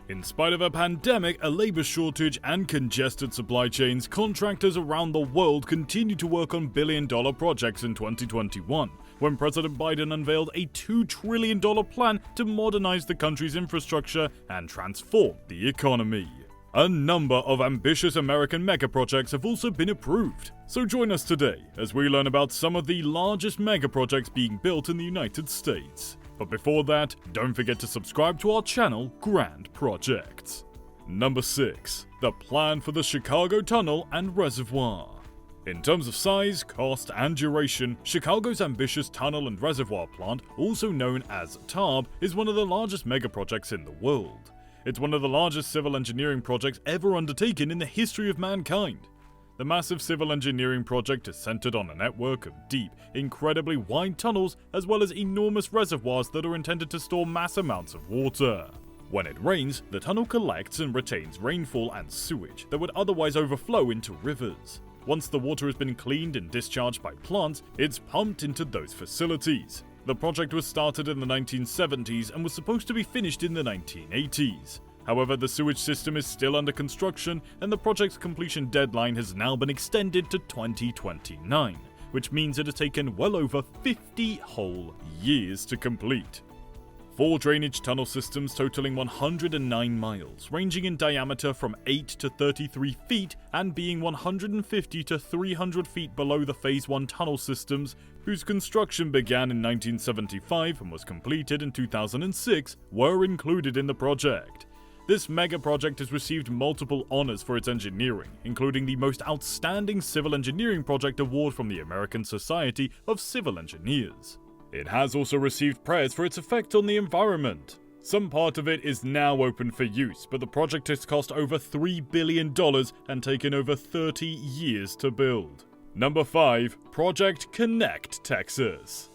In spite of a pandemic, a labor shortage, and congested supply chains, contractors around the world continue to work on billion-dollar projects in 2021, when President Biden unveiled a $2 trillion plan to modernize the country's infrastructure and transform the economy. A number of ambitious American megaprojects have also been approved. So join us today as we learn about some of the largest megaprojects being built in the United States. But before that, don't forget to subscribe to our channel, Grand Projects. Number 6. The plan for the Chicago Tunnel and Reservoir. In terms of size, cost, and duration, Chicago's ambitious tunnel and reservoir plant, also known as TARB, is one of the largest megaprojects in the world. It's one of the largest civil engineering projects ever undertaken in the history of mankind. The massive civil engineering project is centered on a network of deep, incredibly wide tunnels as well as enormous reservoirs that are intended to store mass amounts of water. When it rains, the tunnel collects and retains rainfall and sewage that would otherwise overflow into rivers. Once the water has been cleaned and discharged by plants, it's pumped into those facilities. The project was started in the 1970s and was supposed to be finished in the 1980s. However, the sewage system is still under construction, and the project's completion deadline has now been extended to 2029, which means it has taken well over 50 whole years to complete. 4 drainage tunnel systems totaling 109 miles, ranging in diameter from 8 to 33 feet and being 150 to 300 feet below the Phase 1 tunnel systems, whose construction began in 1975 and was completed in 2006, were included in the project. This mega project has received multiple honors for its engineering, including the Most Outstanding Civil Engineering Project Award from the American Society of Civil Engineers. It has also received praise for its effect on the environment. Some part of it is now open for use, but the project has cost over $3 billion and taken over 30 years to build. Number 5. Project Connect Texas.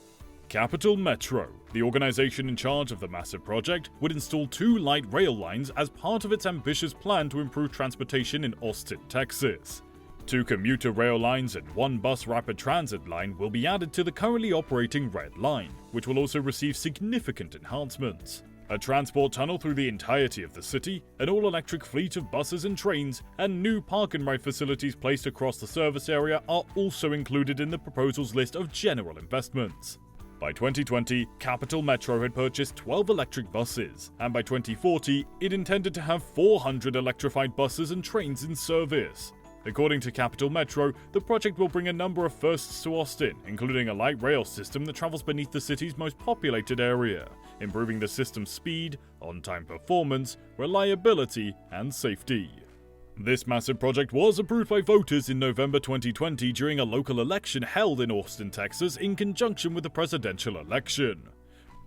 Capital Metro, the organization in charge of the massive project, would install 2 light rail lines as part of its ambitious plan to improve transportation in Austin, Texas. 2 commuter rail lines and 1 bus rapid transit line will be added to the currently operating Red Line, which will also receive significant enhancements. A transport tunnel through the entirety of the city, an all-electric fleet of buses and trains, and new park and ride facilities placed across the service area are also included in the proposal's list of general investments. By 2020, Capital Metro had purchased 12 electric buses, and by 2040, it intended to have 400 electrified buses and trains in service. According to Capital Metro, the project will bring a number of firsts to Austin, including a light rail system that travels beneath the city's most populated area, improving the system's speed, on-time performance, reliability, and safety. This massive project was approved by voters in November 2020 during a local election held in Austin, Texas in conjunction with the presidential election.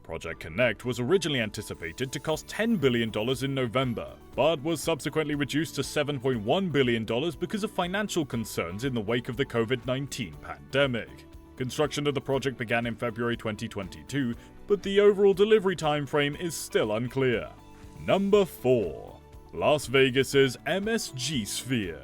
Project Connect was originally anticipated to cost $10 billion in November, but was subsequently reduced to $7.1 billion because of financial concerns in the wake of the COVID-19 pandemic. Construction of the project began in February 2022, but the overall delivery timeframe is still unclear. Number 4. Las Vegas's MSG Sphere.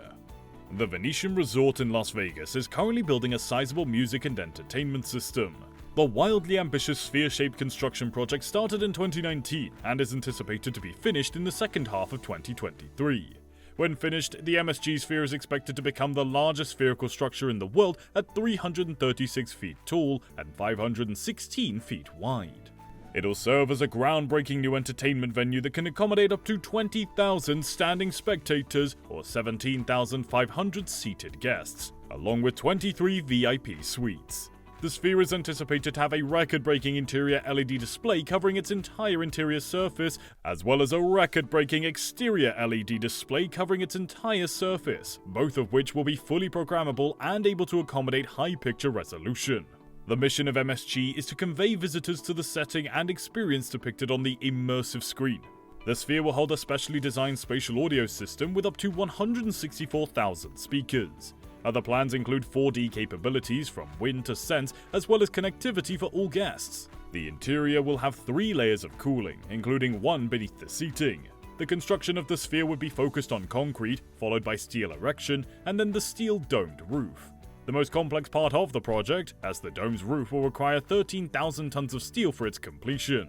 The Venetian Resort in Las Vegas is currently building a sizable music and entertainment system. The wildly ambitious sphere-shaped construction project started in 2019 and is anticipated to be finished in the second half of 2023. When finished, the MSG Sphere is expected to become the largest spherical structure in the world at 336 feet tall and 516 feet wide. It'll serve as a groundbreaking new entertainment venue that can accommodate up to 20,000 standing spectators or 17,500 seated guests, along with 23 VIP suites. The Sphere is anticipated to have a record-breaking interior LED display covering its entire interior surface, as well as a record-breaking exterior LED display covering its entire surface, both of which will be fully programmable and able to accommodate high picture resolution. The mission of MSG is to convey visitors to the setting and experience depicted on the immersive screen. The Sphere will hold a specially designed spatial audio system with up to 164,000 speakers. Other plans include 4D capabilities from wind to sense, as well as connectivity for all guests. The interior will have 3 layers of cooling, including 1 beneath the seating. The construction of the Sphere would be focused on concrete, followed by steel erection, and then the steel domed roof. The most complex part of the project, as the dome's roof will require 13,000 tons of steel for its completion.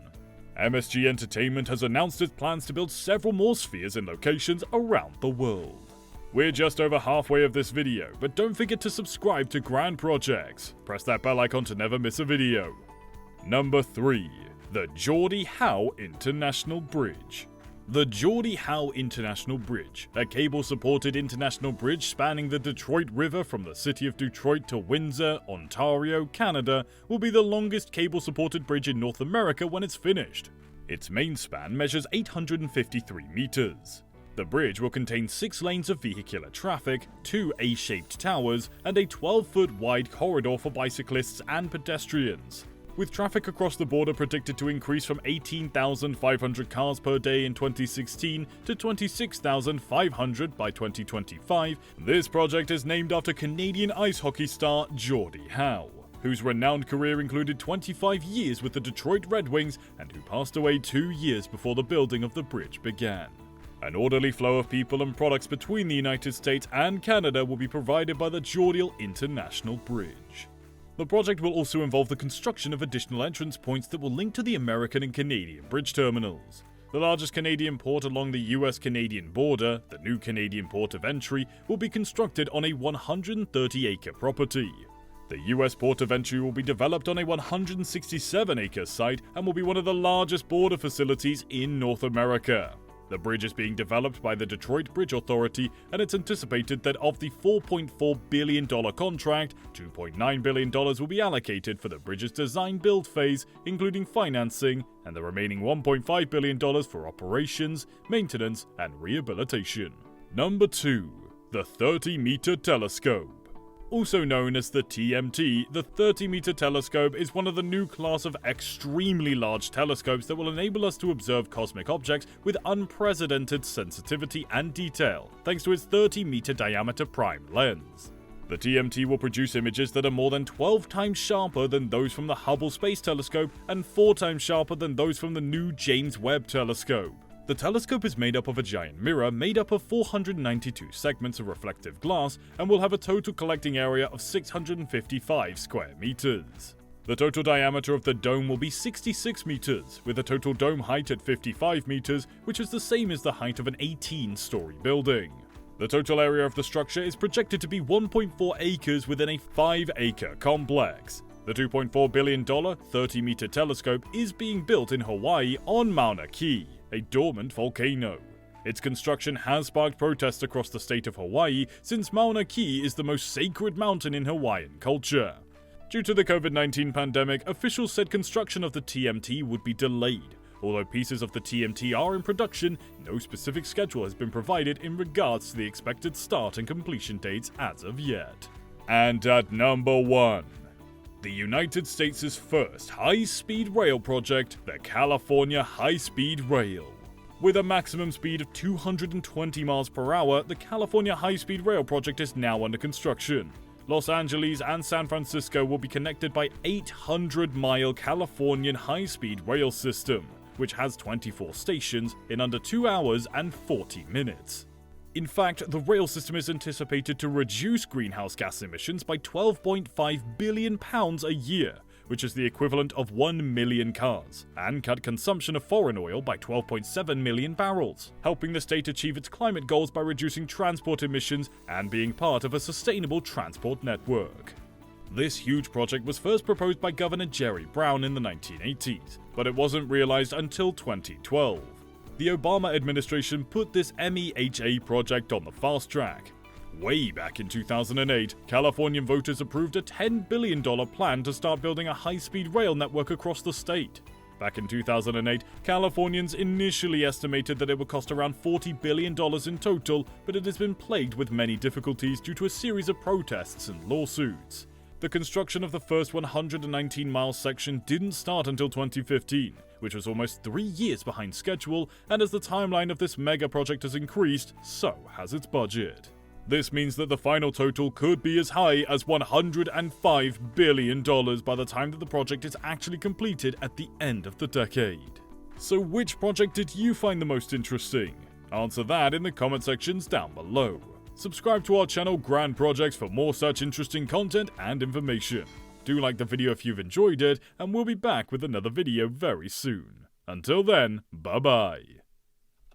MSG Entertainment has announced its plans to build several more spheres in locations around the world. We're just over halfway of this video, but don't forget to subscribe to Grand Projects. Press that bell icon to never miss a video. Number 3. The Geordie HOWE International Bridge. The Geordie HOWE International Bridge, a cable-supported international bridge spanning the Detroit River from the city of Detroit to Windsor, Ontario, Canada, will be the longest cable-supported bridge in North America when it's finished. Its main span measures 853 meters. The bridge will contain 6 lanes of vehicular traffic, 2 A-shaped towers, and a 12-foot wide corridor for bicyclists and pedestrians. With traffic across the border predicted to increase from 18,500 cars per day in 2016 to 26,500 by 2025, this project is named after Canadian ice hockey star Gordie Howe, whose renowned career included 25 years with the Detroit Red Wings and who passed away 2 years before the building of the bridge began. An orderly flow of people and products between the United States and Canada will be provided by the Geordie International Bridge. The project will also involve the construction of additional entrance points that will link to the American and Canadian bridge terminals. The largest Canadian port along the US-Canadian border, the new Canadian port of entry, will be constructed on a 130-acre property. The US port of entry will be developed on a 167-acre site and will be one of the largest border facilities in North America. The bridge is being developed by the Detroit Bridge Authority, and it's anticipated that of the $4.4 billion contract, $2.9 billion will be allocated for the bridge's design-build phase, including financing, and the remaining $1.5 billion for operations, maintenance, and rehabilitation. Number 2. The 30-meter telescope. Also known as the TMT, the 30-meter telescope is one of the new class of extremely large telescopes that will enable us to observe cosmic objects with unprecedented sensitivity and detail, thanks to its 30-meter diameter prime lens. The TMT will produce images that are more than 12 times sharper than those from the Hubble Space Telescope and 4 times sharper than those from the new James Webb Telescope. The telescope is made up of a giant mirror made up of 492 segments of reflective glass and will have a total collecting area of 655 square meters. The total diameter of the dome will be 66 meters, with a total dome height at 55 meters, which is the same as the height of an 18-story building. The total area of the structure is projected to be 1.4 acres within a 5-acre complex. The $2.4 billion 30-meter telescope is being built in Hawaii on Mauna Kea, a dormant volcano. Its construction has sparked protests across the state of Hawaii since Mauna Kea is the most sacred mountain in Hawaiian culture. Due to the COVID-19 pandemic, officials said construction of the TMT would be delayed. Although pieces of the TMT are in production, no specific schedule has been provided in regards to the expected start and completion dates as of yet. And at number 1. The United States' first high-speed rail project, the California High-Speed Rail. With a maximum speed of 220 miles per hour, the California High-Speed Rail project is now under construction. Los Angeles and San Francisco will be connected by 800-mile Californian high-speed rail system, which has 24 stations in under 2 hours and 40 minutes. In fact, the rail system is anticipated to reduce greenhouse gas emissions by 12.5 billion pounds a year, which is the equivalent of 1 million cars, and cut consumption of foreign oil by 12.7 million barrels, helping the state achieve its climate goals by reducing transport emissions and being part of a sustainable transport network. This huge project was first proposed by Governor Jerry Brown in the 1980s, but it wasn't realized until 2012. The Obama administration put this MEHA project on the fast track. Way back in 2008, Californian voters approved a $10 billion plan to start building a high-speed rail network across the state. Back in 2008, Californians initially estimated that it would cost around $40 billion in total, but it has been plagued with many difficulties due to a series of protests and lawsuits. The construction of the first 119-mile section didn't start until 2015, which was almost 3 years behind schedule, and as the timeline of this mega project has increased, so has its budget. This means that the final total could be as high as $105 billion by the time that the project is actually completed at the end of the decade. So which project did you find the most interesting? Answer that in the comment sections down below. Subscribe to our channel Grand Projects for more such interesting content and information. Do like the video if you've enjoyed it, and we'll be back with another video very soon. Until then, bye-bye.